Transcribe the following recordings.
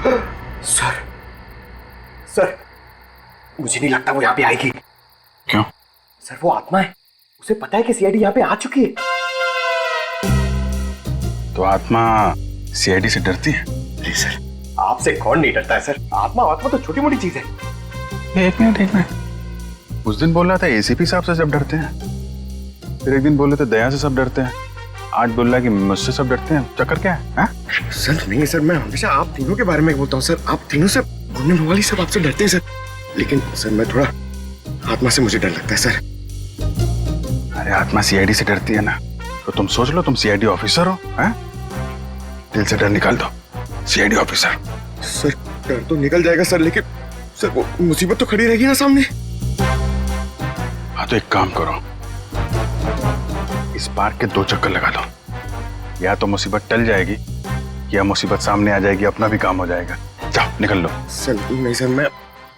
Sir sir, मुझे नहीं लगता वो यहाँ पे आएगी। क्यों? सर वो आत्मा है, उसे पता है कि सीआईडी यहाँ पे आ चुकी है। तो आत्मा सीआईडी से डरती है? नहीं सर, आपसे कौन नहीं डरता है सर। आत्मा तो छोटी मोटी चीज है। एक मिनट, उस दिन बोल रहा था एसीपी साहब से सब डरते हैं, फिर एक दिन बोले थे दया से सब डरते हैं, आज बोल रहा है कि मुझसे सब डरते हैं। चक्कर क्या है? सर नहीं सर, मैं हमेशा आप तीनों के बारे में बोलता हूँ सर। आप तीनों से घूमने वाली सब आपसे डरते हैं सर, लेकिन सर मैं थोड़ा आत्मा से मुझे डर लगता है सर। अरे आत्मा सीआईडी से डरती है ना, तो तुम सोच लो तुम सीआईडी ऑफिसर हो, हैं? दिल से डर निकाल दो, सीआईडी ऑफिसर। सर डर तो निकल जाएगा सर, लेकिन सर वो मुसीबत तो खड़ी रहेगी ना सामने। हाँ तो एक काम करो, इस पार्क के 2 चक्कर लगा दो, या तो मुसीबत टल जाएगी या मुसीबत सामने आ जाएगी, अपना भी काम हो जाएगा। जाओ निकल लो। सर नहीं सर,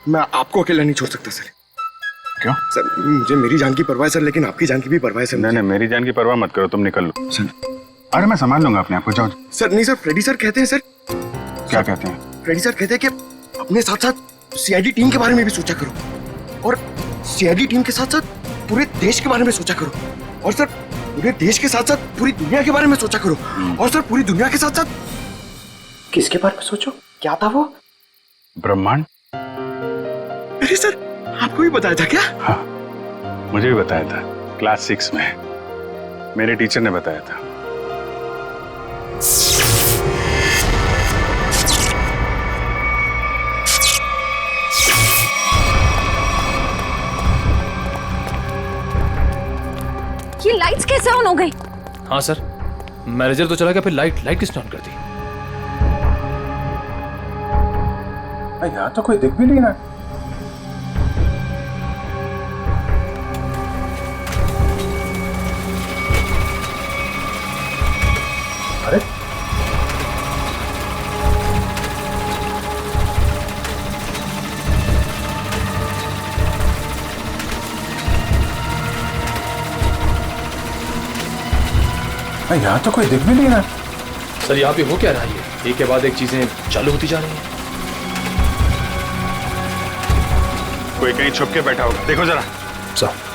मैं आपको अकेला नहीं छोड़ सकता सर। क्यों? सर मुझे मेरी जान की परवाह है सर, लेकिन आपकी जान की भी परवाह है सर। नहीं, मेरी जान की परवाह मत करो, तुम निकल लो सर। अरे मैं संभाल लूंगा अपने आप को, जाओ। सर नहीं सर, फ्रेडी सर कहते हैं सर। क्या कहते हैं? फ्रेडी सर कहते हैं कि अपने साथ साथ सीआईडी टीम के बारे में भी सोचा करो, और सीआईडी टीम के साथ साथ पूरे देश के बारे में सोचा करो, और सर पूरे देश के साथ साथ पूरी दुनिया के बारे में सोचा करो, और सर पूरी दुनिया के साथ साथ किसके बारे में सोचो? क्या था वो? ब्रह्मांड। अरे सर आपको भी बताया था क्या? हाँ मुझे भी बताया था, क्लास 6 में मेरे टीचर ने बताया था। ये लाइट्स कैसे ऑन हो गई? हाँ सर, मैनेजर तो चला गया, फिर लाइट किसने ऑन कर दी? यहाँ तो कोई दिख भी नहीं रहा। अरे यहाँ तो कोई दिख भी नहीं रहा। सर यहाँ पे हो क्या रहा है? एक के बाद एक चीजें चालू होती जा रही हैं। कोई कहीं छुप के बैठा होगा, देखो जरा। सर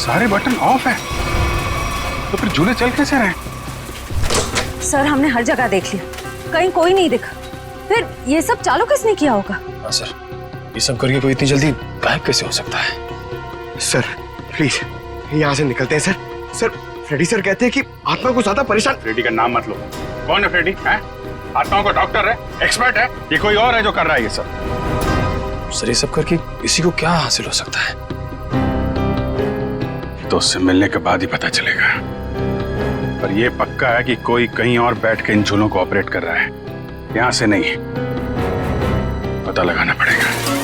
सारे बटन ऑफ है, तो फिर झूले चल कैसे रहे? सर हमने हर जगह देख लिया, कहीं कोई नहीं दिखा। फिर ये सब चालू किसने किया होगा? हाँ सर, ये सब करके कोई इतनी जल्दी गायब कैसे हो सकता है? सर प्लीज यहाँ से निकलते हैं सर। सर फ्रेडी सर कहते हैं कि आत्मा को ज्यादा परेशान। फ्रेडी का नाम मत लो। कौन है फ्रेडी? है आत्माओं का डॉक्टर है, एक्सपर्ट है, ये कोई और है जो कर रहा है ये सब? सर ये सब करके किसी को क्या हासिल हो सकता है? तो उससे मिलने के बाद ही पता चलेगा, पर यह पक्का है कि कोई कहीं और बैठ के इन झूलों को ऑपरेट कर रहा है, यहां से नहीं। पता लगाना पड़ेगा।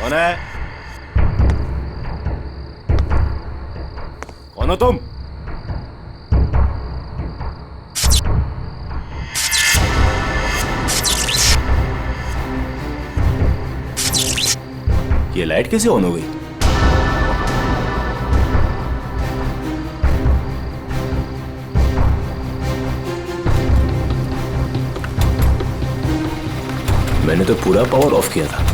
कौन है? कौन हो तुम? ये लाइट कैसे ऑन हो गई? मैंने तो पूरा पावर ऑफ किया था।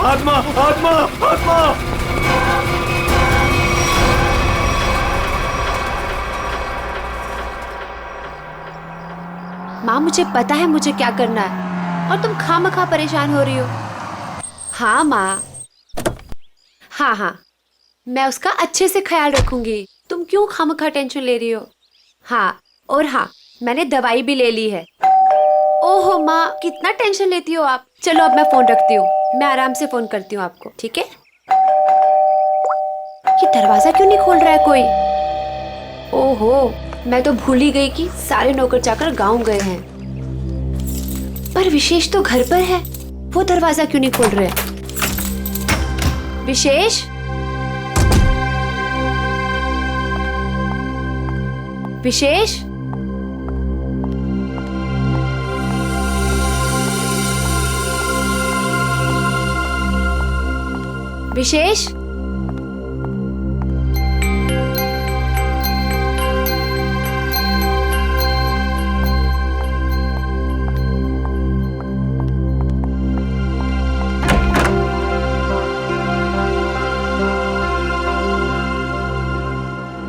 आत्मा आत्मा आत्मा! माँ मुझे पता है मुझे क्या करना है और तुम खामखा परेशान हो रही हो। हाँ माँ, हाँ मैं उसका अच्छे से ख्याल रखूंगी। तुम क्यों खामखा टेंशन ले रही हो? हाँ, और हाँ, मैंने दवाई भी ले ली है। ओहो माँ, कितना टेंशन लेती हो आप। चलो अब मैं फोन रखती हूँ, मैं आराम से फोन करती हूँ आपको, ठीक है? ये दरवाजा क्यों नहीं खोल रहा है कोई? ओहो, मैं तो भूल ही गई कि सारे नौकर चाकर गांव गए हैं। पर विशेष तो घर पर है, वो दरवाजा क्यों नहीं खोल रहे? विशेष, विशेष, विशेष,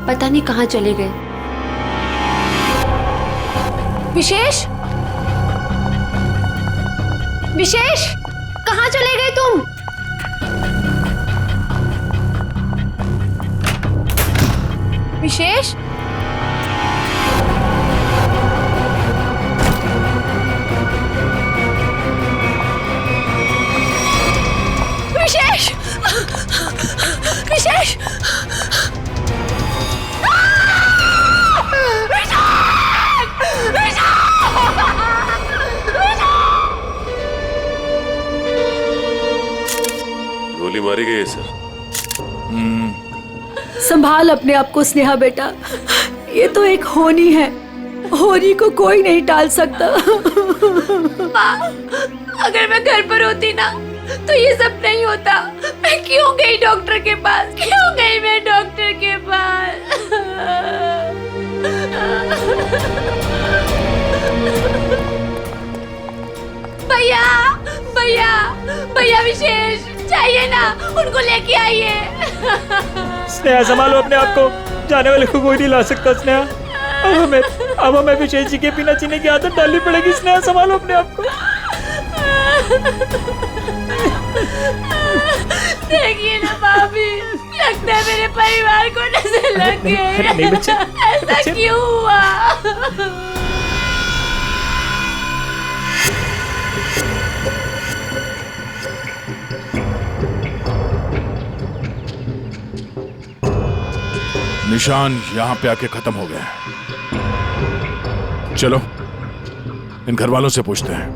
पता नहीं कहाँ चले गए। विशेष, विशेष, कहाँ चले गए तुम? विशेष, विशेष, विशेष, गोली मारी गई है सर। संभाल अपने आप को स्नेहा बेटा, ये तो एक होनी है, होनी को कोई नहीं टाल सकता। माँ, अगर मैं घर पर होती ना तो ये सब नहीं होता। मैं क्यों गई डॉक्टर के पास? क्यों गई मैं डॉक्टर के पास? भैया, भैया, भैया विशेष चाहिए ना, उनको लेके आइए। स्नेहा संभालो अपने आप को, जाने वाले को कोई नहीं ला सकता। स्नेहा, अब हमें विशेष जी के बिना जीने की आदत डालनी पड़ेगी। स्नेहा संभालो अपने आप को। देखिए ना भाभी, लगता है मेरे परिवार को नजर लग गई। नहीं बच्चे, ऐसा क्यों हुआ? निशान यहां पे आके खत्म हो गया। चलो इन घर वालों से पूछते हैं।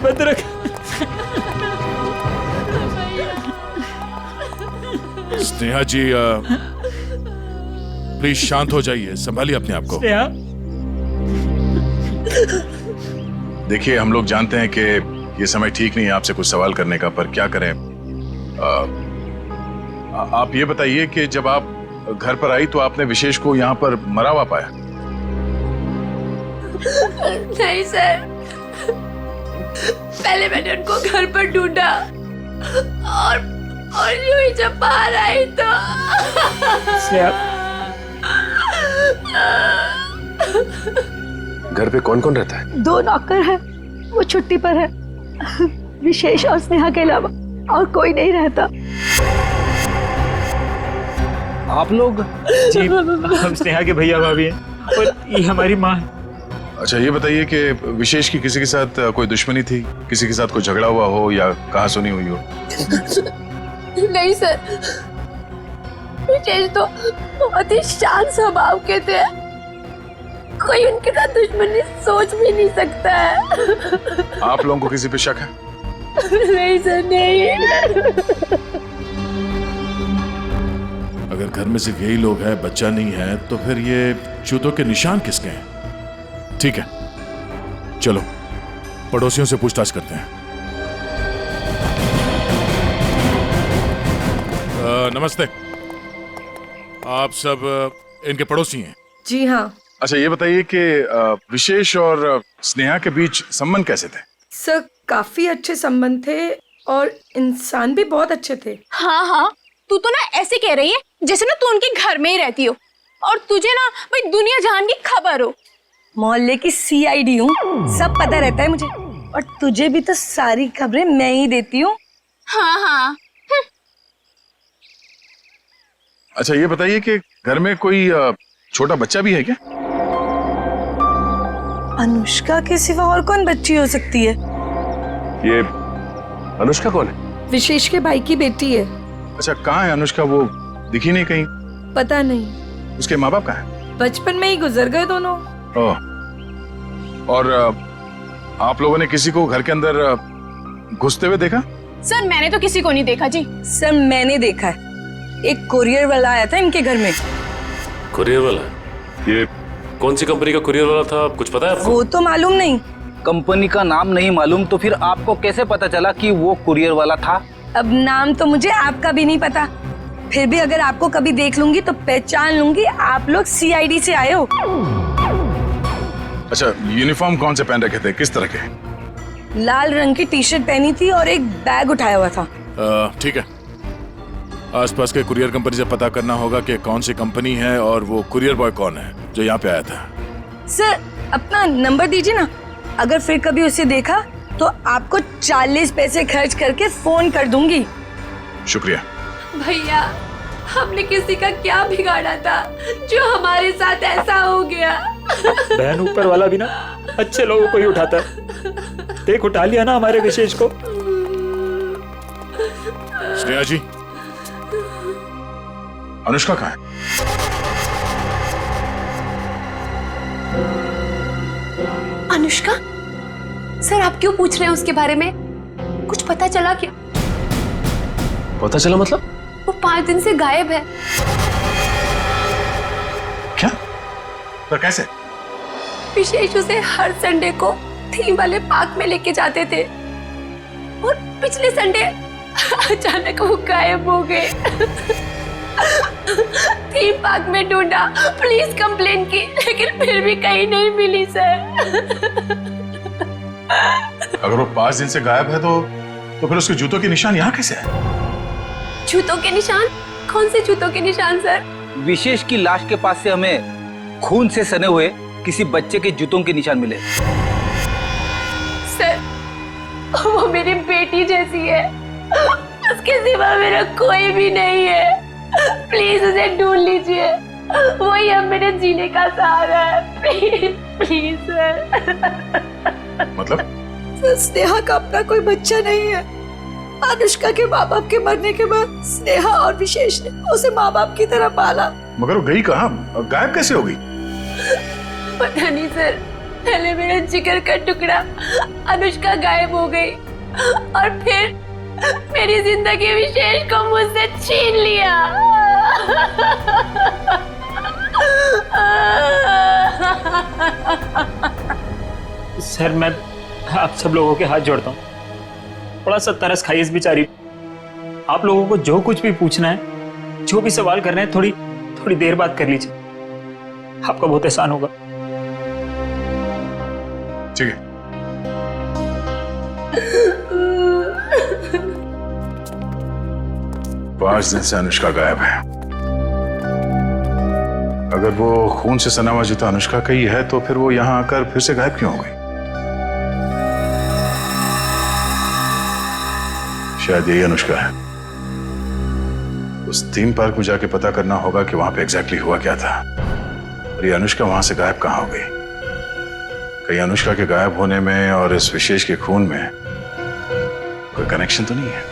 भद्रक, स्नेहा जी प्लीज शांत हो जाइए, संभालिए अपने आप को। स्नेहा, देखिए, हम लोग जानते हैं कि ये समय ठीक नहीं है आपसे कुछ सवाल करने का, पर क्या करें। आप ये बताइए कि जब आप घर पर आई तो आपने विशेष को यहाँ पर मरा हुआ पाया? नहीं सर, पहले मैंने उनको घर पर ढूंढा और यूं ही जब बाहर आई तो घर पे कौन कौन रहता है? 2 नौकर है, वो छुट्टी पर है। विशेष और स्नेहा के अलावा और कोई नहीं रहता। आप लोग? जी, हम स्नेहा के भैया भाभी हैं और ये हमारी माँ है। अच्छा ये बताइए कि विशेष की किसी के साथ कोई दुश्मनी थी, किसी के साथ कोई झगड़ा हुआ हो या कहा सुनी हुई हो? नहीं सर, विशेष तो बहुत ही शांत स्वभाव के थे, कोई उनके साथ दुश्मनी सोच भी नहीं सकता है। आप लोगों को किसी पे शक है? नहीं सर, नहीं। अगर घर में सिर्फ यही लोग हैं, बच्चा नहीं है, तो फिर ये जूतों के निशान किसके हैं? ठीक है, चलो पड़ोसियों से पूछताछ करते हैं। नमस्ते, आप सब इनके पड़ोसी हैं? जी हाँ अच्छा ये बताइए कि विशेष और स्नेहा के बीच संबंध कैसे थे? सर, काफी अच्छे संबंध थे और इंसान भी बहुत अच्छे थे। हाँ हाँ, तू तो ना ऐसे कह रही है जैसे ना तू उनके घर में ही रहती हो और तुझे ना भाई दुनिया जहान की खबर हो। मोहल्ले की CID हूँ, सब पता रहता है मुझे, और तुझे भी तो सारी खबरें मैं ही देती हूँ। हाँ हाँ। अच्छा ये बताइए कि घर में कोई छोटा बच्चा भी है क्या? अनुष्का के सिवा और कौन बच्ची हो सकती है? ये अनुष्का कौन है? विशेष के भाई की बेटी है। अच्छा कहाँ है अनुष्का? वो दिखी नहीं कहीं। पता नहीं, उसके माँ बाप कहाँ हैं? बचपन में ही गुजर गए दोनों। ओह, और आप लोगों ने किसी को घर के अंदर घुसते हुए देखा? सर मैंने तो किसी को नहीं देखा जी। सर मैंने देखा है, एक कुरियर वाला आया था इनके घर में। कुरियर वाला? ये कौन सी कंपनी का कुरियर वाला था, कुछ पता है आपको? वो तो मालूम नहीं। कंपनी का नाम नहीं मालूम तो फिर आपको कैसे पता चला कि वो कुरियर वाला था? अब नाम तो मुझे आपका भी नहीं पता, फिर भी अगर आपको कभी देख लूंगी तो पहचान लूंगी आप लोग CID से आए हो। अच्छा यूनिफॉर्म कौन से पहन रखे थे, किस तरह के? लाल रंग की टी-शर्ट पहनी थी और एक बैग उठाया हुआ था। ठीक है, आसपास के कुरियर कंपनी से पता करना होगा कि कौन सी कंपनी है और वो कुरियर बॉय कौन है जो यहाँ पे आया था। सर अपना नंबर दीजिए ना, अगर फिर कभी उसे देखा तो आपको 40 पैसे खर्च करके फोन कर दूंगी। शुक्रिया। भैया, हमने किसी का क्या बिगाड़ा था जो हमारे साथ ऐसा हो गया? बहन ऊपर वाला भी ना अच्छे लोगों को ही उठाता है। देख उठा लिया ना हमारे विशेष को। स्नेहा जी, अनुष्का कहाँ है? अनुष्का? सर आप क्यों पूछ रहे हैं उसके बारे में? कुछ पता चला क्या? पता चला मतलब? वो 5 दिन से गायब है। क्या? पर कैसे? विशेष उसे हर संडे को थीम वाले पार्क में लेके जाते थे और पिछले संडे अचानक वो गायब हो गए। थीम पार्क में ढूंढा, पुलिस कंप्लेन की, लेकिन फिर भी कहीं नहीं मिली सर। अगर वो 5 दिन से गायब है तो फिर उसके जूतों के निशान यहाँ कैसे है? जूतों के निशान? कौन से जूतों के निशान सर? विशेष की लाश के पास से हमें खून से सने हुए किसी बच्चे के जूतों के निशान मिले। सर वो मेरी बेटी जैसी है, उसके सिवा मेरा कोई भी नहीं है। प्लीज उसे ढूंढ लीजिए, वही अब मेरे जीने का सहारा है। Please please sir. मतलब? सर स्नेहा का अपना कोई बच्चा नहीं है। अनुष्का के माँ बाप के मरने के बाद स्नेहा और विशेष ने उसे माँ बाप की तरह पाला। मगर वो गई कहाँ, गायब कैसे हो गई? पता नहीं सर, पहले मेरा जिगर का टुकड़ा अनुष्का गायब हो गई और फिर मेरी जिंदगी विशेष को मुझसे छीन लिया। सर मैं आप सब लोगों के हाथ जोड़ता हूँ, थोड़ा सा तरस खाइए इस बेचारी। आप लोगों को जो कुछ भी पूछना है, जो भी सवाल करना है, थोड़ी देर बाद कर लीजिए, आपका बहुत एहसान होगा। ठीक है। 5 दिन से अनुष्का गायब है। अगर वो खून से सना हुआ जूता अनुष्का का ही है तो फिर वो यहाँ आकर फिर से गायब क्यों हो गई? शायद यही अनुष्का है। उस थीम पार्क में जाके पता करना होगा कि वहां पे एग्जैक्टली हुआ क्या था और ये अनुष्का वहां से गायब कहां हो गई। कहीं अनुष्का के गायब होने में और इस विशेष के खून में कोई कनेक्शन तो नहीं है?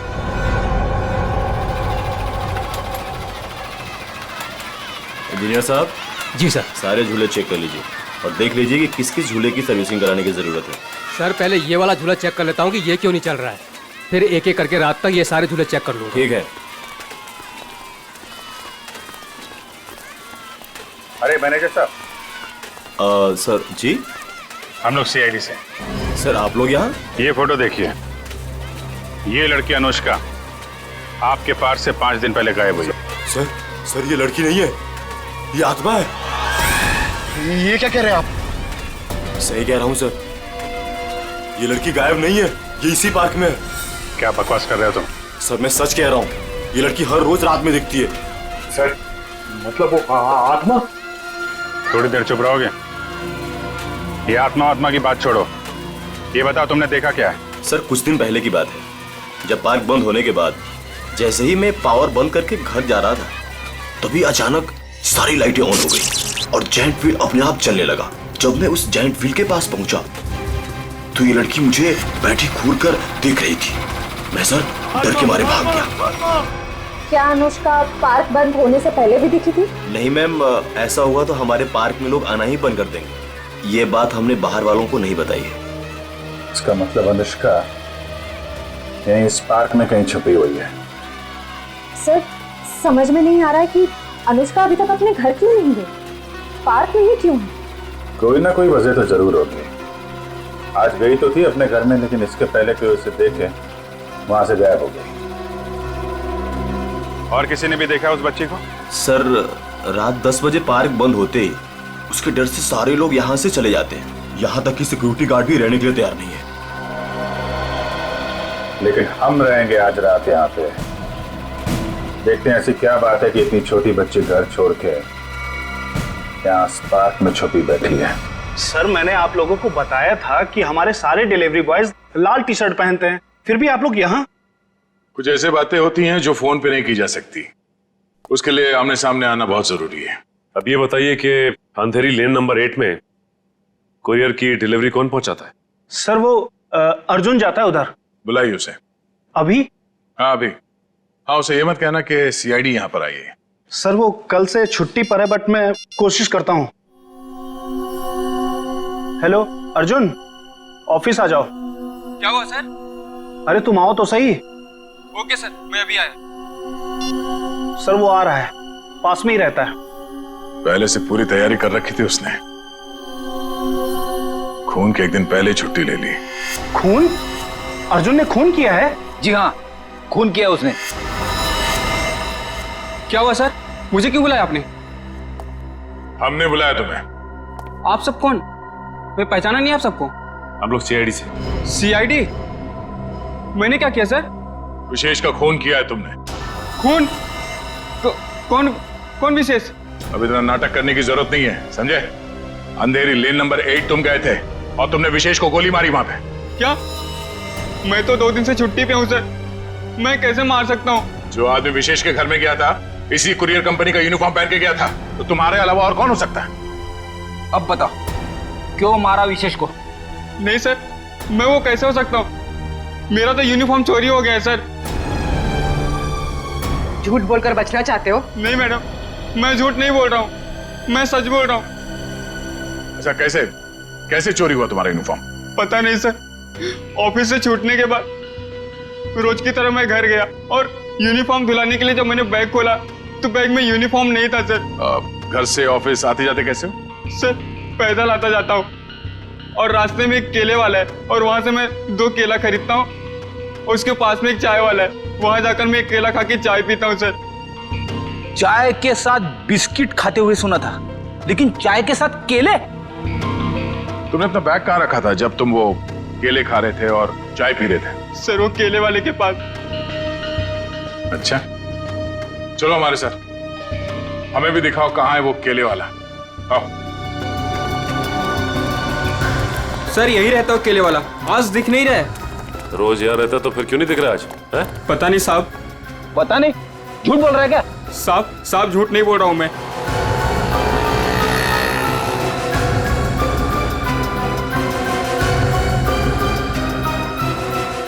इंजीनियर साहब। जी सर। सारे झूले चेक कर लीजिए और देख लीजिए कि किस किस झूले की सर्विसिंग कराने की जरूरत है। सर पहले ये वाला झूला चेक कर लेता हूँ कि ये क्यों नहीं चल रहा है, फिर एक एक करके रात तक ये सारे झूले चेक कर लूंगा। ठीक है। अरे मैनेजर साहब। सर जी। हम लोग सीआईडी से। सर आप लोग यहाँ? ये फोटो देखिए, ये लड़की अनुष्का आपके पार्क से 5 दिन पहले गायब हुई। सर ये लड़की नहीं है, ये आत्मा है। ये क्या कह रहे हैं आप? सही कह रहा हूँ सर, ये लड़की गायब नहीं है, ये इसी पार्क में है। क्या बकवास कर रहे हो तुम? सर मैं सच कह रहा हूँ, ये लड़की हर रोज रात में दिखती है। सर मतलब वो आत्मा? थोड़ी देर चुप रहोगे? ये आत्मा की बात छोड़ो, ये बताओ तुमने देखा क्या है? सर कुछ दिन पहले की बात है, जब पार्क बंद होने के बाद जैसे ही मैं पावर बंद करके घर जा रहा था, तभी अचानक सारी लाइटें ऑन हो गई और जायंट व्हील अपने आप चलने लगा। जब मैं उस जायंट व्हील के पास पहुंचा तो ये लड़की मुझे बैठी घूर कर देख रही थी। मैं सर डर के मारे भाग गया। क्या अनुष्का पार्क बंद होने से पहले भी दिखी थी? नहीं मैम, ऐसा हुआ तो हमारे पार्क में लोग आना ही बंद कर देंगे। ये बात हमने बाहर वालों को नहीं बताई है। इसका मतलब अनुष्का यहीं इस पार्क में कहीं छुपी हुई है। सर समझ में नहीं आ रहा है कि अनुष्का अभी तक अपने घर क्यों नहीं गई, पार्क में ही क्यों है? कोई ना कोई वजह तो जरूर होगी। आज गई तो थी अपने घर में, लेकिन इसके पहले कोई उसे देखे वहां से गायब हो गई। और किसी ने भी देखा उस बच्ची को? सर रात 10 बजे पार्क बंद होते ही उसके डर से सारे लोग यहाँ से चले जाते हैं, यहाँ तक कि सिक्योरिटी गार्ड भी रहने के लिए तैयार नहीं है। लेकिन हम रहेंगे आज रात यहाँ पे। देखते हैं ऐसी क्या बात है कि इतनी छोटी बच्ची घर छोड़ के यहाँ पार्क में छुपी बैठी है। सर मैंने आप लोगों को बताया था कि हमारे सारे डिलीवरी बॉयज लाल टी शर्ट पहनते हैं, फिर भी आप लोग यहाँ। कुछ ऐसे बातें होती हैं जो फोन पे नहीं की जा सकती, उसके लिए आमने सामने आना बहुत जरूरी है। अब ये बताइए कि अंधेरी लेन नंबर 8 में कुरियर की डिलीवरी कौन पहुंचाता है? सर वो अर्जुन जाता है उधर। बुलाइए उसे। अभी? हाँ अभी। हाँ उसे ये मत कहना कि सीआईडी यहाँ पर आई है। सर वो कल से छुट्टी पर है, बट मैं कोशिश करता हूँ। हेलो अर्जुन, ऑफिस आ जाओ। क्या हुआ सर? अरे तुम आओ तो सही। ओके सर, मैं अभी आया। सर वो आ रहा है, पास में ही रहता है। पहले से पूरी तैयारी कर रखी थी उसने, खून के एक दिन पहले छुट्टी ले ली। खून? अर्जुन ने खून किया है? जी हाँ, खून किया उसने। क्या हुआ सर? मुझे क्यों बुलाया आपने? हमने बुलाया तुम्हें। आप सब कौन? मैं पहचाना नहीं आप सबको। हम लोग सीआईडी से। सीआईडी? मैंने क्या किया सर? विशेष का खून किया है तुमने। खून? कौन कौन विशेष? अब इतना नाटक करने की जरूरत नहीं है, समझे? अंधेरी लेन नंबर 8 तुम गए थे और तुमने विशेष को गोली मारी वहां पे। क्या? मैं तो 2 दिन से छुट्टी पे हूँ सर, मैं कैसे मार सकता हूँ? जो आदमी विशेष के घर में गया था इसी कुरियर कंपनी का यूनिफॉर्म पहन के गया था, तो तुम्हारे अलावा और कौन हो सकता है? अब बताओ क्यों मारा विशेष को? नहीं सर, मैं वो कैसे हो सकता हूँ? मेरा तो यूनिफॉर्म चोरी हो गया है सर। झूठ बोलकर बचना चाहते हो? नहीं मैडम, मैं झूठ नहीं बोल रहा हूँ, मैं सच बोल रहा हूँ। ऐसा कैसे चोरी हुआ तुम्हारा यूनिफॉर्म? पता नहीं सर, ऑफिस से छूटने के बाद रोज की तरह मैं घर गया और यूनिफॉर्म धुलाने के लिए जब मैंने बैग खोला तो बैग में यूनिफॉर्म नहीं था सर। घर से ऑफिस आते जाते कैसे हो? सर पैदल आता जाता हूँ और रास्ते में एक केले वाला है और वहां से मैं 2 केला खरीदता हूँ, उसके पास में एक चाय वाला है, वहां जाकर मैं एक केला खा के चाय पीता हूँ सर। चाय के साथ बिस्किट खाते हुए सुना था, लेकिन चाय के साथ केले? तुमने अपना बैग कहाँ रखा था जब तुम वो केले खा रहे थे और चाय पी रहे थे? सर वो केले वाले के पास। अच्छा चलो हमारे साथ, हमें भी दिखाओ कहाँ है वो केले वाला। आओ। सर यही रहता हो केले वाला, आज दिख नहीं रहा है। रोज यहाँ रहता तो फिर क्यों नहीं दिख रहा आज? पता नहीं साहब। पता नहीं? झूठ बोल रहा है क्या? साहब झूठ नहीं बोल रहा हूँ मैं।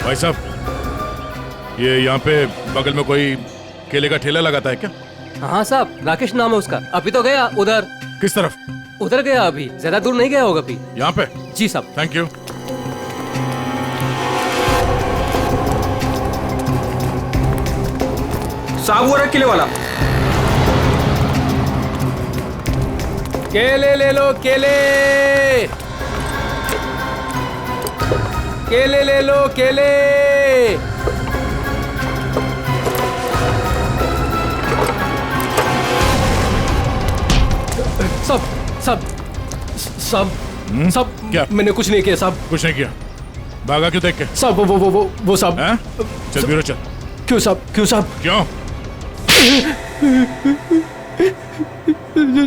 भाई साहब, ये यहाँ पे बगल में कोई केले का ठेला लगाता है क्या? हाँ साहब, राकेश नाम है उसका। अभी तो गया उधर। किस तरफ? उधर गया, अभी ज्यादा दूर नहीं गया होगा अभी। यहाँ पे? जी साहब। Thank you. साहब वो रहा किले वाला। केले ले लो, केले केले ले लो, केले। सब क्या? मैंने कुछ नहीं किया साहब। कुछ नहीं किया? भागा क्यों देख के? साहब वो साहब। चल ब्यूरो चल। क्यों साहब? क्यों?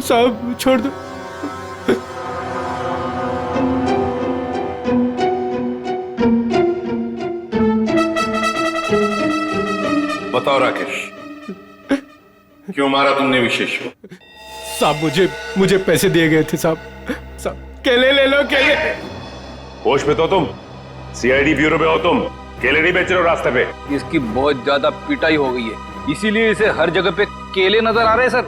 साहब छोड़ दो। बताओ राकेश, क्यों मारा तुमने विशेष को? साहब मुझे पैसे दिए गए थे साहब। केले ले लो, केले। होश में तो तुम? सीआईडी ब्यूरो में हो तुम? केले नहीं बेच रहे हो रास्ते पे? इसकी बहुत ज्यादा पिटाई हो गई है, इसीलिए इसे हर जगह पे केले नजर आ रहे हैं सर।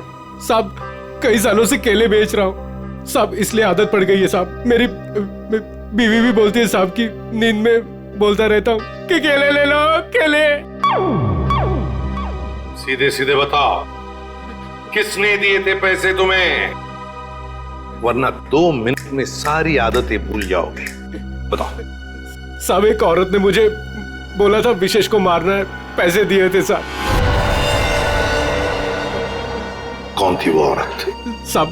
साहब कई सालों से केले बेच रहा हूँ साहब, इसलिए आदत पड़ गई है साहब। मेरी बीवी भी बोलती है साहब की नींद में बोलता रहता हूँ कि केले ले लो, केले। सीधे सीधे बताओ, किसने दिए थे पैसे तुम्हें? वरना 2 मिनट में सारी आदतें भूल जाओगे। बताओ। साहब एक औरत ने मुझे बोला था विशेष को मारना है, पैसे दिए थे साहब। कौन थी वो औरत? साहब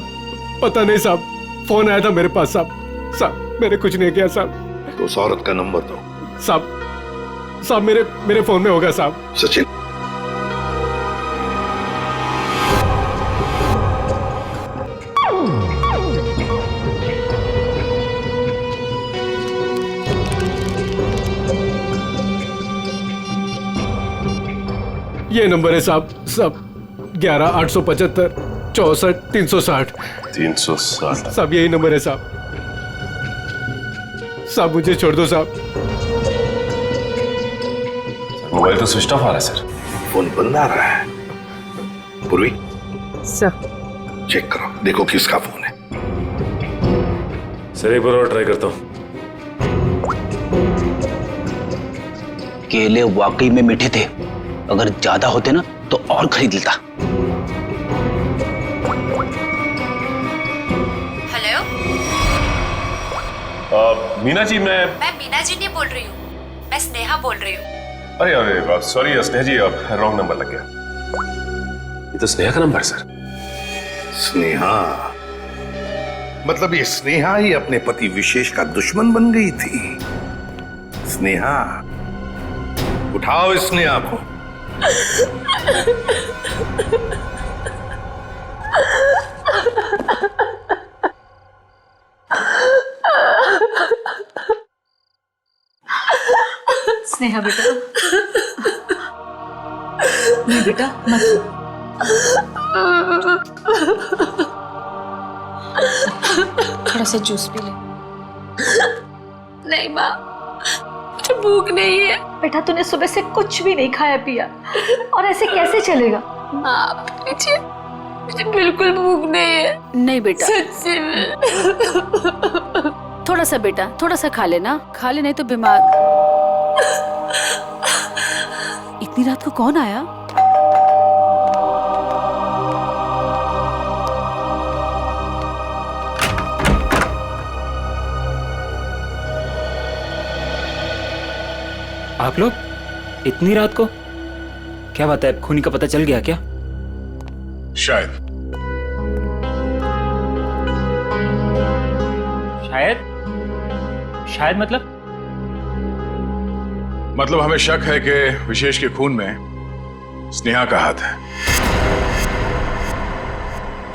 पता नहीं साहब, फोन आया था मेरे पास साहब मैंने कुछ नहीं किया साहब। तो उस औरत का नंबर दो। साहब मेरे फोन में होगा साहब। सचिन, ये नंबर है साहब 11 875 64 360। 360 साहब यही नंबर है साहब। साहब मुझे छोड़ दो साहब। मोबाइल तो स्विच ऑफ आ रहा है सर। फोन बंद आ रहा है। पूर्वी सर चेक करो, देखो किसका फोन है। सर एक बार और ट्राई करता हूँ। केले वाकई में मीठे थे, अगर ज्यादा होते ना तो और खरीद लेता। हेलो, मीना जी, मैं मीना जी नहीं बोल रही हूँ, मैं स्नेहा बोल रही हूँ। अरे सॉरी स्नेहा जी, रॉन्ग नंबर लग गया। ये तो स्नेहा का नंबर है सर। स्नेहा? मतलब ये स्नेहा ही अपने पति विशेष का दुश्मन बन गई थी। स्नेहा, उठाओ इस स्नेहा को। स्नेहा बेटा, नहीं बेटा मत। थोड़ा सा जूस पी ले। नहीं माँ, मुझे भूख नहीं है। बेटा तूने सुबह से कुछ भी नहीं खाया पिया, और ऐसे कैसे चलेगा? माँ मुझे बिल्कुल भूख नहीं है। नहीं बेटा, सच्ची में। थोड़ा सा बेटा, थोड़ा सा खा लेना, खा ले नहीं तो बीमार। इतनी रात को कौन आया? आप लोग इतनी रात को? क्या बात है, खूनी का पता चल गया क्या? शायद शायद मतलब हमें शक है कि विशेष के खून में स्नेहा का हाथ है।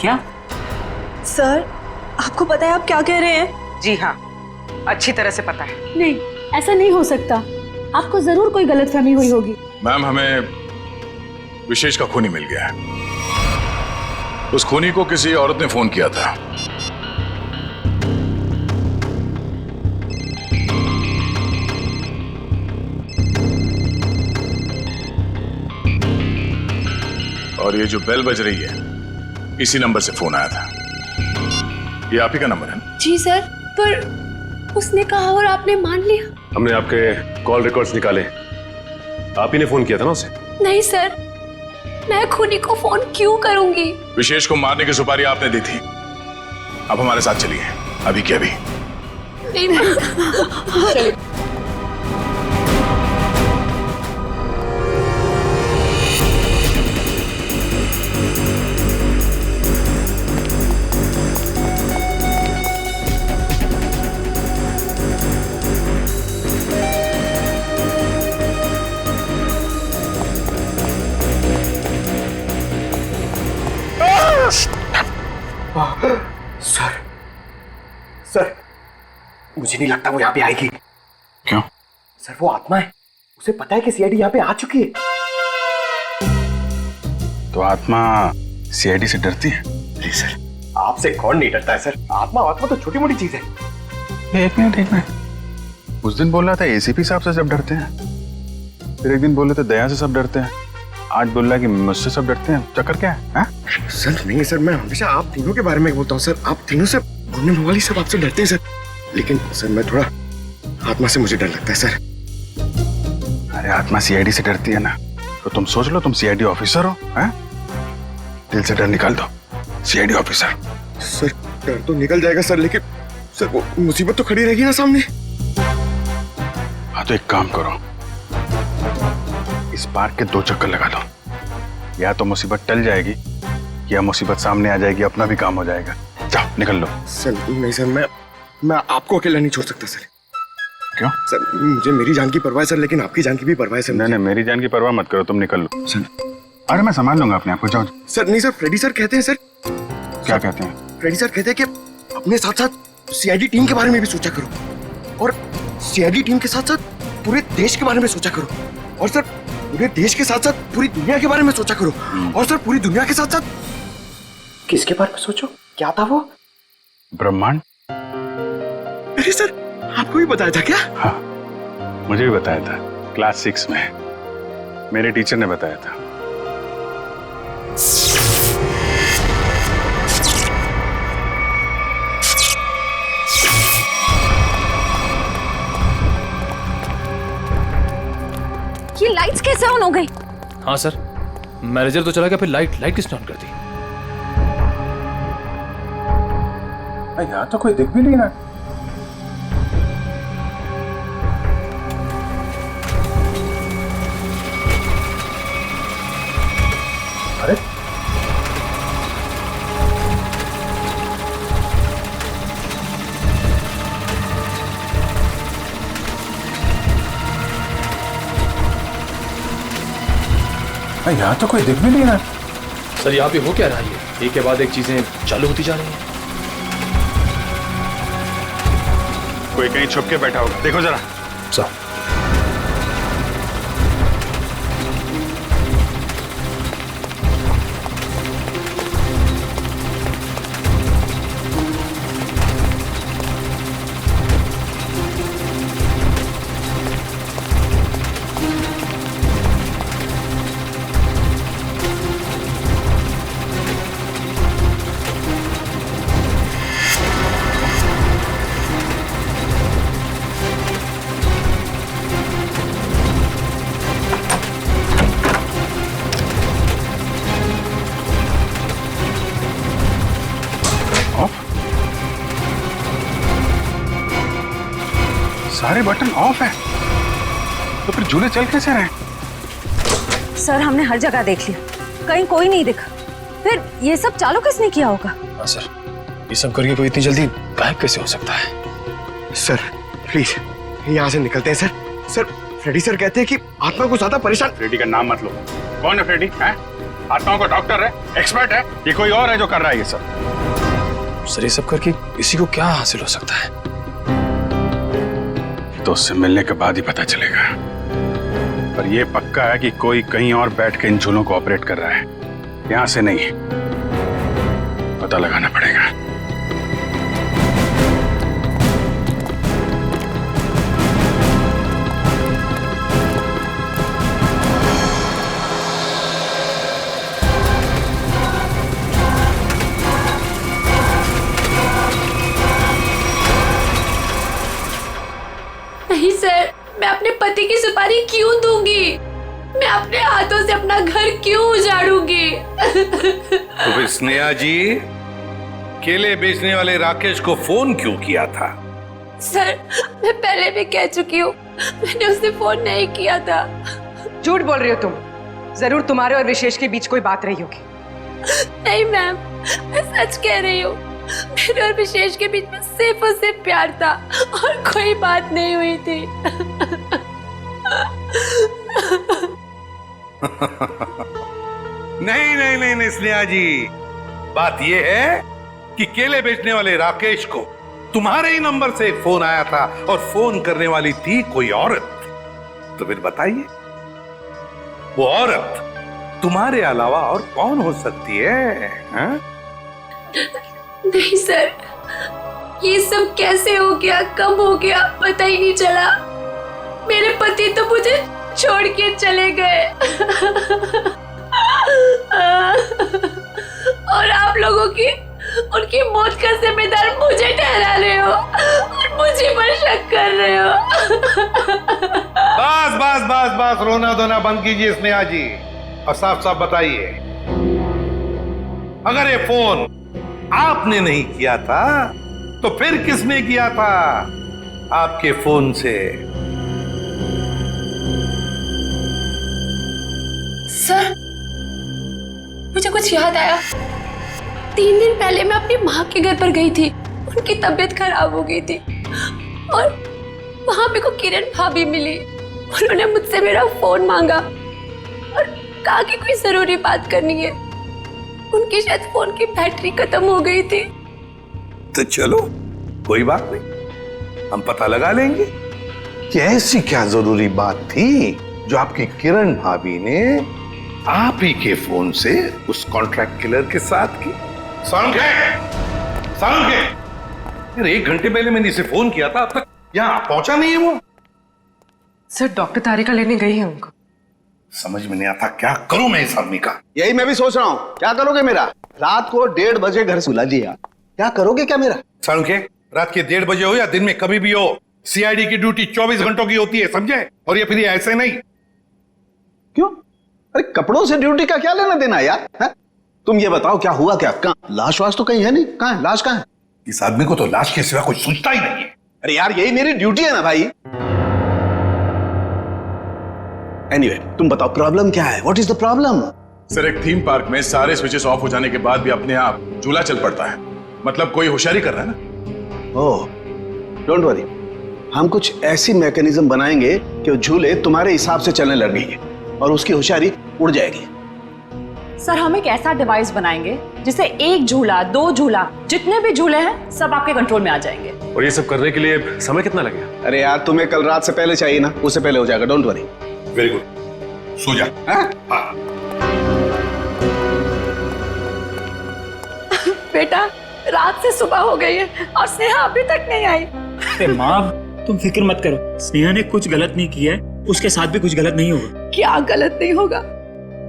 क्या? सर आपको पता है आप क्या कह रहे हैं? जी हाँ, अच्छी तरह से पता है। नहीं, ऐसा नहीं हो सकता। आपको जरूर कोई गलतफहमी हुई होगी। मैम, हमें विशेष का खूनी मिल गया है। उस खूनी को किसी औरत ने फोन किया था। और ये जो बेल बज रही है, इसी नंबर से फोन आया था। ये आप ही का नंबर है ना? जी सर, पर उसने कहा और आपने मान लिया। हमने आपके कॉल रिकॉर्ड्स निकाले, आप ही ने फोन किया था ना उसे? नहीं सर, मैं खूनी को फोन क्यों करूंगी? विशेष को मारने की सुपारी आपने दी थी। अब हमारे साथ चलिए, अभी के अभी। नहीं चलिए। सर, सर, मुझे नहीं लगता वो यहाँ पे आएगी। क्यों? सर, वो आत्मा है, उसे पता है कि सीआईडी यहाँ पे आ चुकी है। तो आत्मा सीआईडी से डरती है? नहीं सर, आपसे कौन नहीं डरता है सर? आत्मा तो छोटी मोटी चीज है। एक मिनट। उस दिन बोल रहा था एसीपी साहब से सब डरते हैं, फिर एक दिन बोल रहे थे दया से सब डरते हैं, आज बोल रहा है कि मुझसे सब डरते हैं। चक्कर क्या है? सर नहीं सर, मैं हमेशा आप तीनों के बारे में बोलता हूँ सर। आप तीनों से घूमने वाली सब आपसे डरते हैं सर, लेकिन सर मैं थोड़ा आत्मा से मुझे डर लगता है सर। अरे आत्मा सीआईडी से डरती है ना, तो तुम सोच लो तुम सीआईडी ऑफिसर हो, हैं? दिल से डर निकाल दो, सीआईडी ऑफिसर। सर डर तो निकल जाएगा सर, लेकिन सर वो मुसीबत तो खड़ी रहेगी ना सामने। हाँ तो एक काम करो, इस पार्क के 2 चक्कर लगा दो, या तो मुसीबत टल जाएगी या मुसीबत सामने आ जाएगी, अपना भी काम हो जाएगा। जाओ निकल लो। सर नहीं सर, मैं आपको अकेला नहीं छोड़ सकता सर। क्यों? सर मुझे मेरी जान की परवाह है सर, लेकिन आपकी जान की भी परवाह है सर। नहीं, मेरी जान की परवाह मत करो, तुम निकल लो सर। अरे मैं संभाल लूंगा अपने आप को, जाओ। सर नहीं सर, फ्रेडी सर कहते हैं सर। क्या कहते हैं? फ्रेडी सर कहते हैं कि अपने साथ साथ सीआईडी टीम के बारे में भी सोचा करो, और सीआईडी टीम के साथ साथ पूरे देश के बारे में सोचा करो, और सर पूरे देश के साथ साथ पूरी दुनिया के बारे में सोचा करो, और सर पूरी दुनिया के साथ साथ किसके बारे में सोचो? क्या था वो? ब्रह्मांड। अरे सर, आपको भी बताया था क्या? हाँ, मुझे भी बताया था, क्लास 6 में मेरे टीचर ने बताया था। ये लाइट्स कैसे ऑन हो गई? हाँ सर, मैनेजर तो चला गया, फिर लाइट किसने ऑन कर दी? यहाँ तो कोई दिख भी नहीं रहा। अरे यहाँ तो कोई दिख भी नहीं रहा। सर यहाँ पे हो क्या रहा है? एक के बाद एक चीजें चालू होती जा रही हैं। कोई कहीं छुप के बैठा होगा, देखो जरा। सर सारे बटन ऑफ है, तो फिर झूले चल कैसे रहे? सर हमने हर जगह देख लिया, कहीं कोई नहीं दिखा। फिर ये सब चालू किसने किया होगा? हाँ सर, ये सब करके कोई इतनी जल्दी गायब कैसे हो सकता है? सर प्लीज यहाँ से निकलते हैं सर। सर फ्रेडी सर कहते हैं कि आत्मा को ज्यादा परेशान। फ्रेडी का नाम मत लो। कौन है फ्रेडी? है आत्माओं का डॉक्टर है, एक्सपर्ट है, ये कोई और है जो कर रहा है ये सब? सर ये सब करके किसी को क्या हासिल हो सकता है? तो उससे मिलने के बाद ही पता चलेगा। पर यह पक्का है कि कोई कहीं और बैठ के इन झूलों को ऑपरेट कर रहा है, यहां से नहीं। पता लगाना पड़ेगा। नहीं सर, मैं अपने पति की सुपारी क्यों दूंगी? मैं अपने हाथों से अपना घर क्यों उजाड़ूंगी? तो फिर स्नेहा जी केले बेचने वाले राकेश को फोन क्यों किया था? सर, मैं पहले भी कह चुकी हूँ, मैंने उसे फोन नहीं किया था। झूठ बोल रही हो तुम। जरूर तुम्हारे और विशेष के बीच कोई बात रही होगी। नहीं मैम, मैं सच कह रही हूँ। मेरे और विशेष के बीच में सिर्फ और सिर्फ प्यार था और कोई बात नहीं हुई थी। नहीं नहीं नहीं नहीं स्नेहा जी, बात यह है कि केले बेचने वाले राकेश को तुम्हारे ही नंबर से एक फोन आया था और फोन करने वाली थी कोई औरत। तो फिर बताइए, वो औरत तुम्हारे अलावा और कौन हो सकती है? हा? नहीं सर, ये सब कैसे हो गया, कब हो गया, पता ही नहीं चला। मेरे पति तो मुझे छोड़ के चले गए और आप लोगों की उनकी मौत का जिम्मेदार मुझे ठहरा रहे हो और मुझे पर शक कर रहे हो। बस बस बस बस, रोना धोना बंद कीजिए स्नेहा जी और साफ साफ बताइए, अगर ये फोन आपने नहीं किया था तो फिर किसने किया था आपके फोन से? सर, मुझे कुछ याद आया। 3 दिन पहले मैं अपनी माँ के घर पर गई थी। उनकी तबीयत खराब हो गई थी और वहां मेरे को किरण भाभी मिली। उन्होंने मुझसे मेरा फोन मांगा और कहा कि कोई जरूरी बात करनी है। उनकी शायद फोन की बैटरी खत्म हो गई थी। तो चलो कोई बात नहीं, हम पता लगा लेंगे कि ऐसी क्या जरूरी बात थी जो आपकी किरण भाभी ने आप ही के फोन से उस कॉन्ट्रैक्ट किलर के साथ की। यार 1 घंटे पहले मैंने इसे फोन किया था, अब तक यहाँ पहुंचा नहीं है वो। सर, डॉक्टर तारिका लेने गई है उनको। समझ में नहीं आता क्या करूं मैं इस आदमी का। यही मैं भी सोच रहा हूँ, क्या करोगे मेरा? रात को 1:30 बजे घर से बुला लिया, क्या करोगे क्या मेरा? सारुंखे, रात के 1:30 बजे हो या दिन में कभी भी हो, सीआईडी की ड्यूटी 24 घंटों की होती है, समझे? और ये फिर ऐसे नहीं। क्यों? अरे कपड़ों से ड्यूटी का क्या लेना देना यार? है? तुम ये बताओ क्या हुआ क्या? कहाँ लाश वाश तो कहीं है नहीं, कहाँ है लाश? कहाँ है? इस आदमी को तो लाश के सिवा कुछ सोचता ही नहीं है। अरे यार यही मेरी ड्यूटी है ना भाई। एनीवे, तुम बताओ प्रॉब्लम क्या है? What is the problem? Sir, एक थीम पार्क में सारे स्विचेस ऑफ हो जाने के बाद भी अपने आप झूला चल पड़ता है। मतलब कोई होशियारी कर रहा है ना। ओह, डोंट वरी, हम कुछ ऐसी मैकेनिज्म बनाएंगे कि वो झूले तुम्हारे हिसाब से चलने लगेंगे और उसकी होशियारी उड़ जाएगी। सर, हम एक ऐसा डिवाइस बनाएंगे जिसे 1 झूला, 2 झूला, जितने भी झूले हैं सब आपके कंट्रोल में आ जाएंगे। और ये सब करने के लिए समय कितना लगेगा? अरे यार, तुम्हें कल रात से पहले चाहिए ना, उससे पहले हो जाएगा, डोंट वरी। वेरी गुड, सो जा। हाँ? बेटा, रात से सुबह हो गई है और स्नेहा अभी तक नहीं आई। अरे माँ, तुम फिक्र मत करो, स्नेहा ने कुछ गलत नहीं किया है, उसके साथ भी कुछ गलत नहीं होगा। क्या गलत नहीं होगा?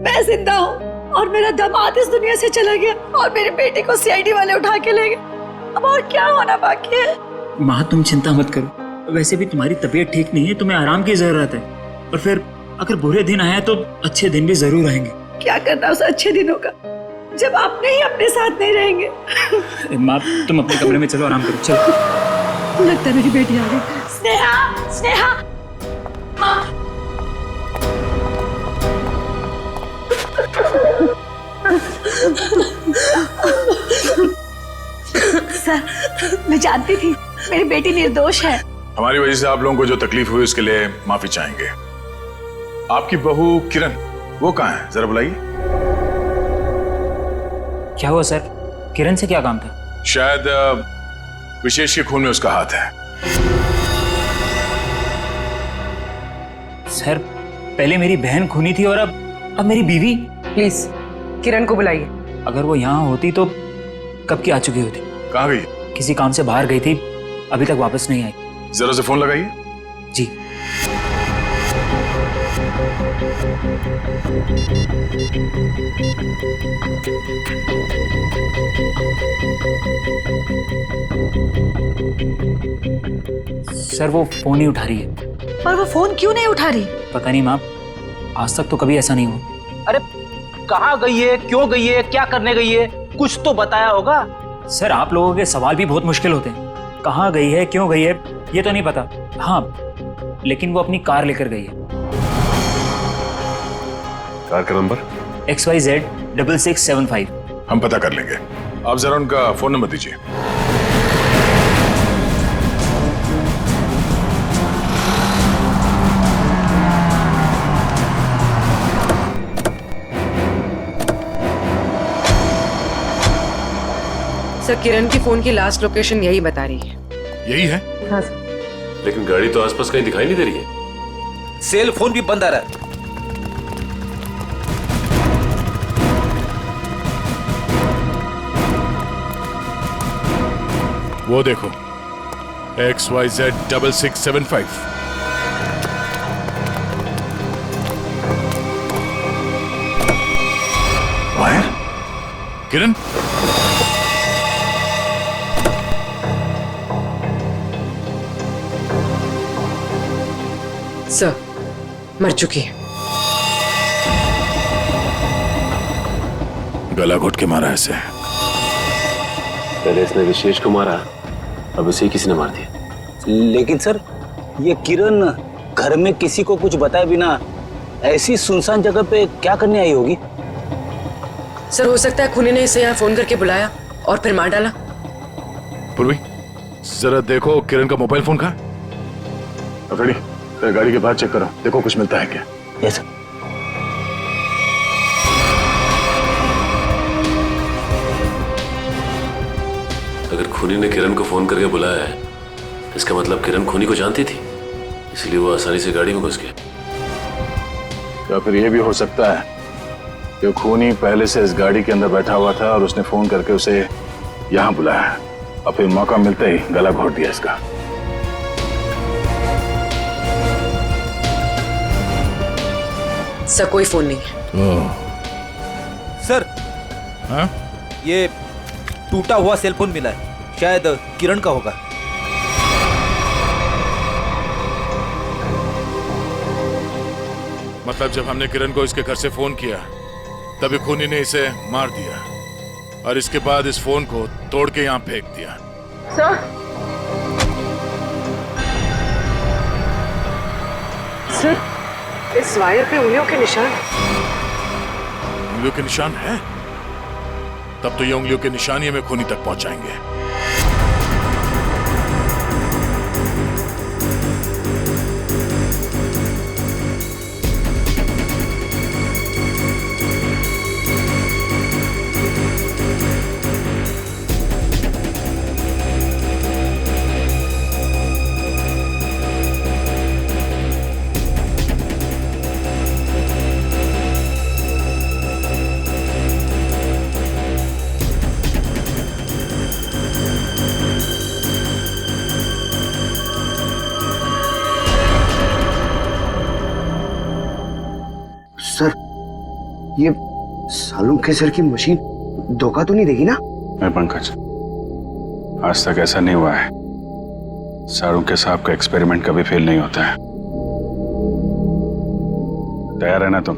मैं जिंदा हूँ और मेरा दामाद इस दुनिया से चला गया और मेरे बेटे को सीआईडी वाले उठा के ले गए। अब और क्या होना बाकी है? माँ, तुम चिंता मत करो, वैसे भी तुम्हारी तबीयत ठीक नहीं है, तुम्हें आराम की जरूरत है। और फिर अगर बुरे दिन आए तो अच्छे दिन भी जरूर आएंगे। क्या करना उस अच्छे दिनों का जब आपने ही अपने साथ नहीं रहेंगे। माँ, तुम अपने कमरे में चलो, आराम करो, चलो। लगता है मेरी बेटी आ गई। स्नेहा, स्नेहा, माँ। सर, मैं जानती थी मेरी बेटी निर्दोष है। हमारी वजह से आप लोगों को जो तकलीफ हुई उसके लिए माफी चाहेंगे। आपकी बहू किरण, वो कहाँ है? जरा बुलाइए। क्या हुआ सर? किरण से क्या काम था? शायद विशेष के खून में उसका हाथ है। सर, पहले मेरी बहन खूनी थी और अब मेरी बीवी। प्लीज किरण को बुलाइए। अगर वो यहाँ होती तो कब की आ चुकी होती। कहाँ गई? किसी काम से बाहर गई थी, अभी तक वापस नहीं आई। जरा से फोन लगाइए। जी। सर वो फोन नहीं उठा रही है। पर वो फोन क्यों नहीं उठा रही? पता नहीं माँ, आज तक तो कभी ऐसा नहीं हुआ। अरे कहाँ गई है, क्यों गई है, क्या करने गई है, कुछ तो बताया होगा। सर आप लोगों के सवाल भी बहुत मुश्किल होते हैं। कहाँ गई है, क्यों गई है, ये तो नहीं पता। हाँ, लेकिन वो अपनी कार लेकर गई है। कार का नंबर? XYZ 6675। हम पता कर लेंगे। आप जरा उनका फोन नंबर दीजिए। सर किरण की फोन की लास्ट लोकेशन यही बता रही है। यही है? हाँ सर। लेकिन गाड़ी तो आसपास कहीं दिखाई नहीं दे रही है। सेल फोन भी बंद आ रहा है। वो देखो, XYZ 6675। वायर? किरण? सर मर चुकी है। गला घोट के मारा ऐसे। पहले इसने विशेष को मारा, अब इसे किसी ने मार दिया। लेकिन सर ये किरण घर में किसी को कुछ बताए बिना ऐसी सुनसान जगह पे क्या करने आई होगी? सर हो सकता है खूनी ने इसे यहाँ फोन करके बुलाया और फिर मार डाला। पूर्वी जरा देखो किरण का मोबाइल फोन कहाँ? अफरीदी, गाड़ी के बाद चेक करो, देखो कुछ मिलता है क्या। Yes sir. अगर खूनी ने किरण को फोन करके बुलाया है, इसका मतलब किरण खूनी को जानती थी, इसलिए वो आसानी से गाड़ी में घुस गया। या फिर यह भी हो सकता है कि खूनी पहले से इस गाड़ी के अंदर बैठा हुआ था और उसने फोन करके उसे यहां बुलाया और फिर मौका मिलते ही गला घोट दिया इसका। सर कोई फोन नहीं है। सर हाँ? ये टूटा हुआ सेलफोन मिला है, शायद किरण का होगा। मतलब जब हमने किरण को इसके घर से फोन किया तभी खूनी ने इसे मार दिया और इसके बाद इस फोन को तोड़ के यहाँ फेंक दिया। सर इस वायर पे उंगलियों के निशान। उंगलियों के निशान है? तब तो ये उंगलियों के निशान ही हमें खूनी तक पहुंचाएंगे। सर ये सालों के सर की मशीन धोखा तो नहीं देगी ना? नहीं पंकज, आज तक ऐसा नहीं हुआ है। सारों के साहब का एक्सपेरिमेंट कभी फेल नहीं होता है। तैयार है ना तुम?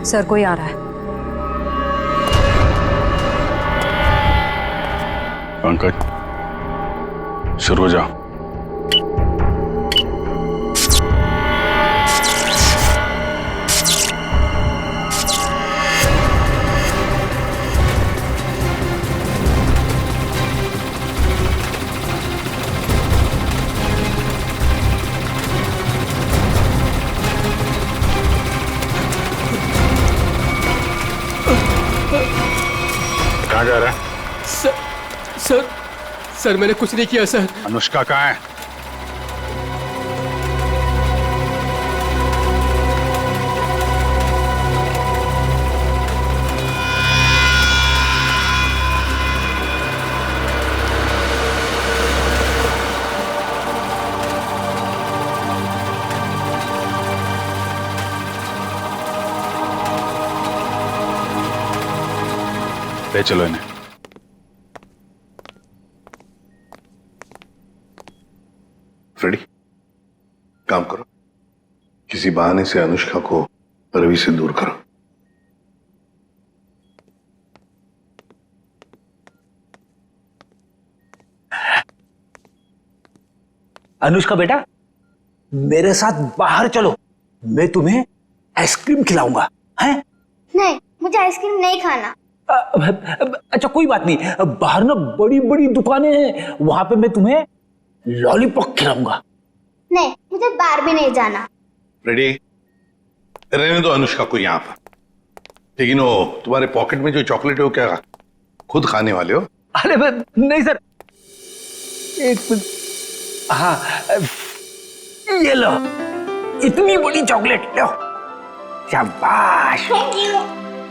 सर कोई आ रहा है। पंकज शुरू हो जाओ। कहाँ जा रहा है? सर मैंने कुछ नहीं किया सर। अनुष्का कहाँ है? ले चलो इन्हें। फ्रेडी, काम करो, किसी बहाने से अनुष्का को रवि से दूर करो। अनुष्का बेटा, मेरे साथ बाहर चलो, मैं तुम्हें आइसक्रीम खिलाऊंगा। हैं? नहीं, मुझे आइसक्रीम नहीं खाना। अच्छा कोई बात नहीं, बाहर ना बड़ी बड़ी दुकानें हैं, वहां पे मैं तुम्हें लॉलीपॉप खिलाऊंगा। नहीं, मुझे बाहर भी नहीं जाना। रेडी, रहने दो अनुष्का को यहाँ पर। लेकिन वो तुम्हारे पॉकेट में जो चॉकलेट है वो क्या खुद खाने वाले हो? अरे नहीं सर, एक मिनट। हाँ, ये लो, इतनी बड़ी चॉकलेट लो। शाबाश। Thank you.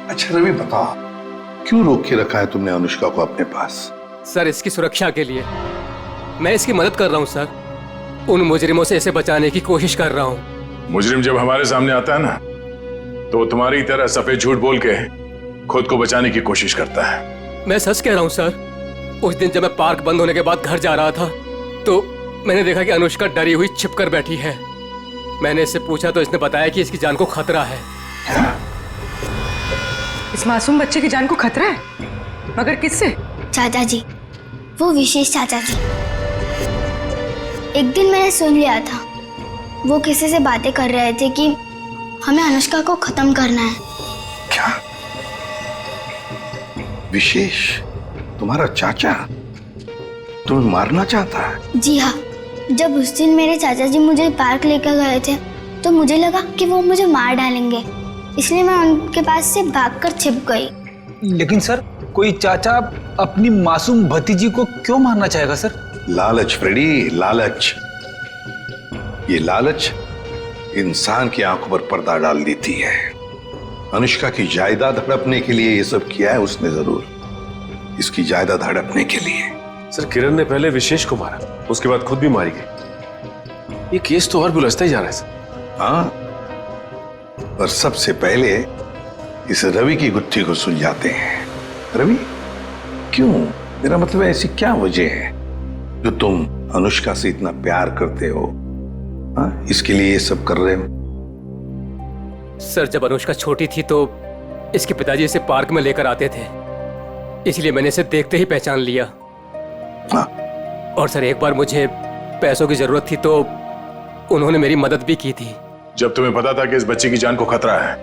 अच्छा रवि बताओ, क्यों रोक के रखा है तुमने अनुष्का को अपने पास? सर इसकी सुरक्षा के लिए। मैं इसकी मदद कर रहा हूँ सर, उन मुजरिमों से इसे बचाने की कोशिश कर रहा हूँ। मुजरिम जब हमारे सामने आता है ना, तो वो तुम्हारी तरह सफेद झूठ बोल के खुद को बचाने की कोशिश करता है। मैं सच कह रहा हूँ सर। उस दिन जब मैं पार्क बंद होने के बाद घर जा रहा था, तो मैंने देखा कि अनुष्का डरी हुई छिपकर बैठी है। मैंने इससे पूछा तो इसने बताया कि इसकी जान को खतरा है। इस मासूम बच्चे की जान को खतरा है? मगर किससे? चाचा जी, वो विशेष चाचा जी। एक दिन मैंने सुन लिया था, वो किसी से बातें कर रहे थे कि हमें अनुष्का को खत्म करना है। क्या? विशेष तुम्हारा चाचा तुम्हें मारना चाहता है? जी हाँ, जब उस दिन मेरे चाचा जी मुझे पार्क लेकर गए थे, तो मुझे लगा कि वो मुझे मार डालेंगे, इसलिए मैं उनके पास से भागकर छिप गई। लेकिन सर, कोई चाचा अपनी मासूम भतीजी को क्यों मारना चाहेगा सर? लालच फ्रेडी, लालच। ये लालच इंसान की आंखों पर पर्दा डाल देती है। अनुष्का की जायदाद हड़पने के लिए ये सब किया है उसने जरूर, इसकी जायदाद हड़पने के लिए। सर किरण ने पहले विशेष को मारा, उसके बाद खुद भी मारी गई। ये केस तो और भी उलझता ही जा रहा है सर। हाँ, पर सबसे पहले इस रवि की गुत्थी को सुलझाते हैं। रवि, क्यों? मेरा मतलब है ऐसी क्या वजह है जो तुम अनुष्का से इतना प्यार करते हो? हाँ, इसके लिए ये सब कर रहे हो? सर जब अनुष्का छोटी थी तो इसके पिताजी इसे पार्क में लेकर आते थे, इसलिए मैंने इसे देखते ही पहचान लिया। हाँ। और सर एक बार मुझे पैसों की जरूरत थी तो उन्होंने मेरी मदद भी की थी। जब तुम्हें पता था कि इस बच्चे की जान को खतरा है,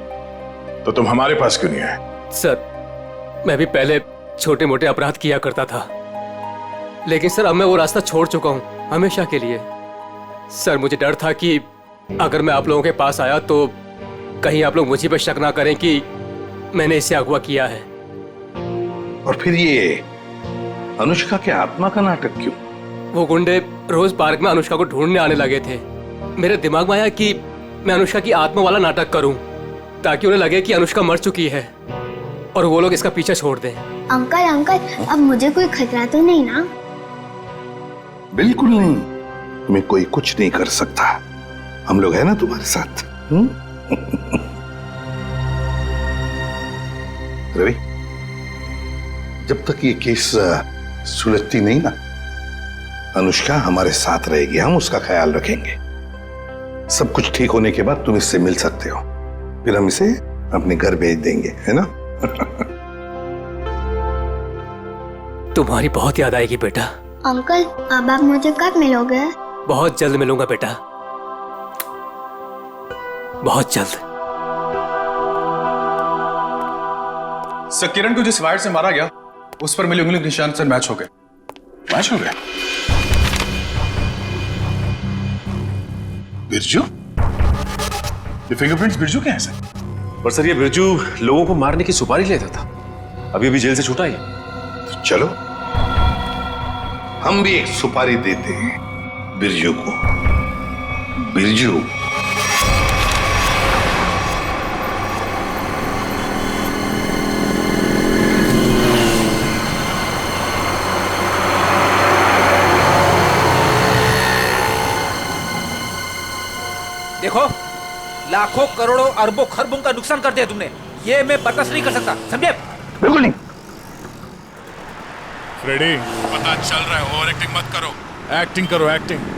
तो तुम हमारे पास क्यों नहीं आए? सर मैं भी पहले छोटे मोटे अपराध किया करता था, लेकिन सर अब मैं वो रास्ता छोड़ चुका हूं हमेशा के लिए। सर मुझे डर था कि अगर मैं आप लोगों के पास आया तो कहीं आप लोग मुझे पर शक ना करें कि मैंने इसे अगवा किया है। और फिर ये अनुष्का के आत्मा का नाटक क्यों? वो गुंडे रोज पार्क में अनुष्का को ढूंढने आने लगे थे। मेरे दिमाग में आया कि मैं अनुष्का की आत्मा वाला नाटक करूं, ताकि उन्हें लगे कि अनुष्का मर चुकी है और वो लोग इसका पीछा छोड़ दें। अंकल अंकल, अब मुझे कोई खतरा तो नहीं ना? बिल्कुल नहीं, तुम्हें कोई कुछ नहीं कर सकता। हम लोग हैं ना तुम्हारे साथ। रवि, जब तक ये केस सुलझती नहीं ना, अनुष्का हमारे साथ रहेगी, हम उसका ख्याल रखेंगे। सब कुछ ठीक होने के बाद तुम इससे मिल सकते हो, फिर हम इसे अपने घर भेज देंगे, है ना? तुम्हारी बहुत याद आएगी बेटा। अंकल, अब आप मुझे कब मिलोगे? बहुत जल्द मिलूंगा बेटा, बहुत जल्द। सर किरण को जिस वायर से मारा गया उस पर मिले उंगली के निशान सर मैच हो गए। मैच हो गए? बिरजू? ये फिंगरप्रिंट्स बिरजू के हैं सर? पर सर ये बिरजू लोगों को मारने की सुपारी लेता था, अभी अभी जेल से छूटा है। चलो हम भी एक सुपारी देते हैं बिरजू को। बिरजू, देखो, लाखों करोड़ों अरबों खरबों का नुकसान कर दिया तुमने। ये मैं बर्दाश्त नहीं कर सकता, समझे? बिल्कुल नहीं। फ्रेडी, पता चल रहा है, ओवर एक्टिंग मत करो। एक्टिंग करो, एक्टिंग।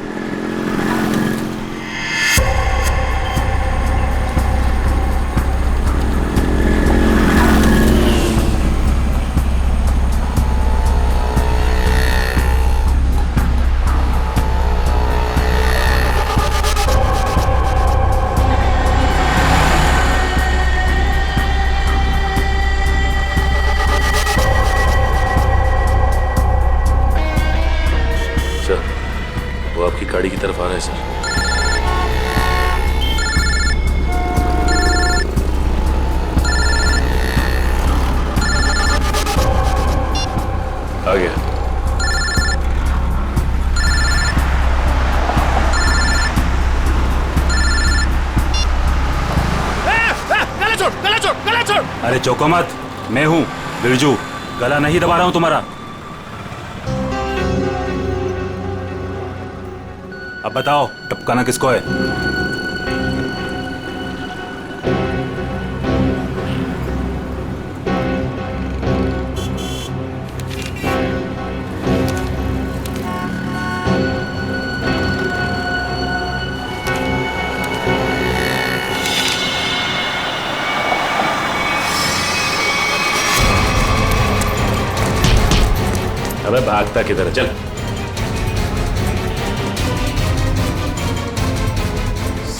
वो आपकी गाड़ी की तरफ आ रहा है सर। आ गया। गला छोड़, गला छोड़, गला छोड़। अरे चौको मत, मैं हूँ बिरजू, गला नहीं दबा रहा हूँ तुम्हारा। अब बताओ टपकाना किसको है? अबे भागता किधर, चल।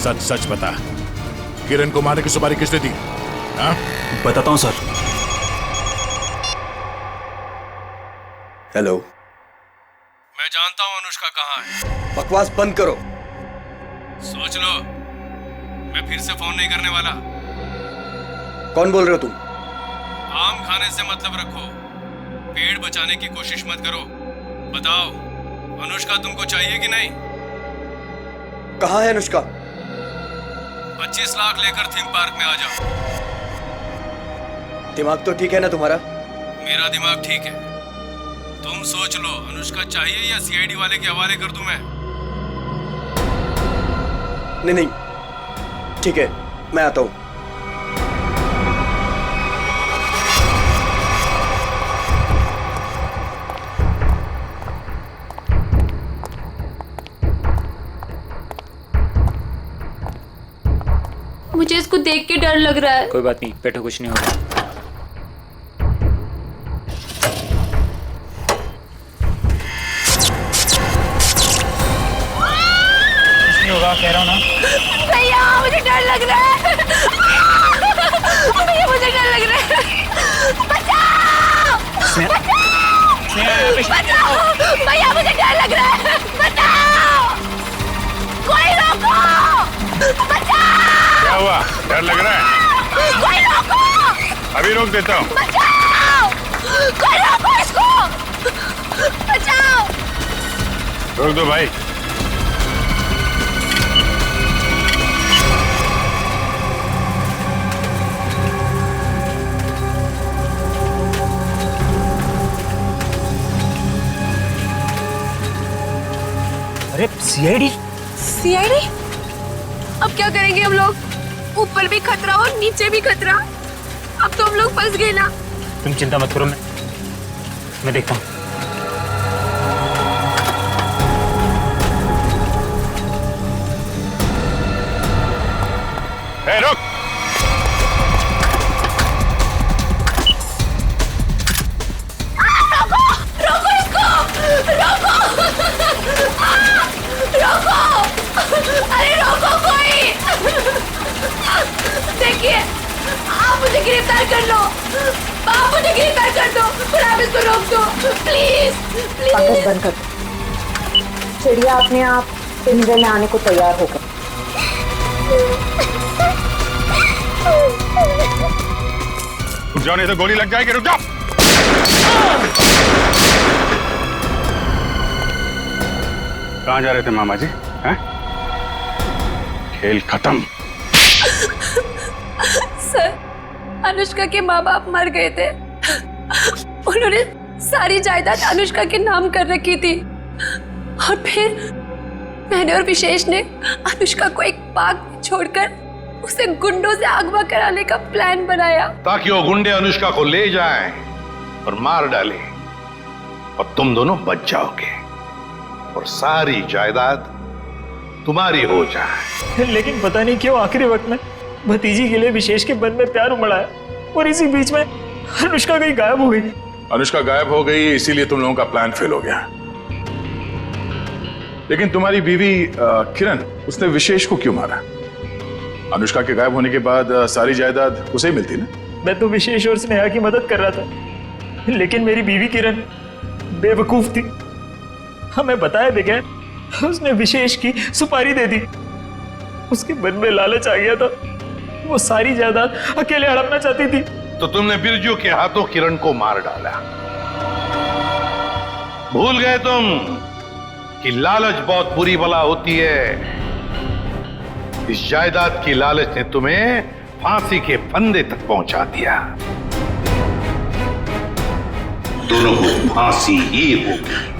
सच सच बता, किरण को मारने की सुपारी किसने दी? हाँ? बताता हूँ सर। हेलो। मैं जानता हूँ अनुष्का कहाँ है। बकवास बंद करो। सोच लो, मैं फिर से फोन नहीं करने वाला। कौन बोल रहे हो तुम? आम खाने से मतलब रखो, पेड़ बचाने की कोशिश मत करो। बताओ, अनुष्का तुमको चाहिए कि नहीं? कहाँ है अनुष्का? 25 लाख लेकर थीम पार्क में आ जाओ। दिमाग तो ठीक है ना तुम्हारा? मेरा दिमाग ठीक है। तुम सोच लो, अनुष्का चाहिए या सीआईडी वाले के हवाले कर दूं मैं? नहीं, ठीक है, मैं आता हूँ। मुझे इसको देख के डर लग रहा है। कोई बात नहीं, बैठो, कुछ नहीं होगा। कुछ नहीं होगा, कह रहा हूँ ना। भैया मुझे डर लग रहा है। भैया मुझे डर लग रहा है। बचाओ! बचाओ! भैया मुझे डर लग रहा है। बचाओ! कोई रोको! बचाओ! क्या हुआ? डर लग रहा है? कोई रोको! अभी रोक देता हूँ। बचाओ! कोई रोको इसको! बचाओ! रोक दो भाई। अरे सीआईडी? सीआईडी? अब क्या करेंगे हम लोग? ऊपर भी खतरा और नीचे भी खतरा। अब तो हम लोग फंस गए ना। तुम चिंता मत करो, मैं देखता हूँ। रुक! रोको! रोको इसको! रोको! रोको! अरे रोको कोई! देखिए, आप मुझे गिरफ्तार कर लो। आप मुझे गिरफ्तार कर दो और आप इसको रोक दो, प्लीज प्लीज। बंद कर। चिड़िया अपने आप पिंजरे में आने को तैयार हो गई। रुक जाओ, नहीं तो गोली लग जाएगी। रुक जाओ। कहाँ जा रहे थे मामा जी? हैं? खेल खत्म। सर, अनुष्का के माँ बाप मर गए थे। उन्होंने सारी जायदाद अनुष्का के नाम कर रखी थी और फिर मैंने और विशेष ने अनुष्का को एक पार्क में छोड़कर उसे गुंडों से अगवा कराने का प्लान बनाया ताकि वो गुंडे अनुष्का को ले जाएं और मार डाले और तुम दोनों बच जाओगे और सारी जायदाद तुम्हारी हो जाए। लेकिन पता नहीं क्यों आखिरी वक्त में भतीजी के लिए विशेष के मन में प्यार उमड़ा है और इसी बीच में अनुष्का कहीं गायब हो गई। अनुष्का गायब हो गई इसीलिए तुम लोगों का प्लान फेल हो गया। लेकिन तुम्हारी बीवी किरण, उसने विशेष को क्यों मारा? अनुष्का के गायब होने के बाद सारी जायदाद उसे ही मिलती ना। मैं तो विशेष और स्नेहा की मदद कर रहा था, लेकिन मेरी बीवी किरण बेवकूफ थी। हमें बताया बगैर उसने विशेष की सुपारी दे दी। उसके मन में लालच आ गया था, वो सारी जायदाद अकेले हड़पना चाहती थी। तो तुमने बिरजू के हाथों किरण को मार डाला। भूल गए तुम कि लालच बहुत बुरी बला होती है। इस जायदाद की लालच ने तुम्हें फांसी के फंदे तक पहुंचा दिया। दोनों को फांसी ही होगी।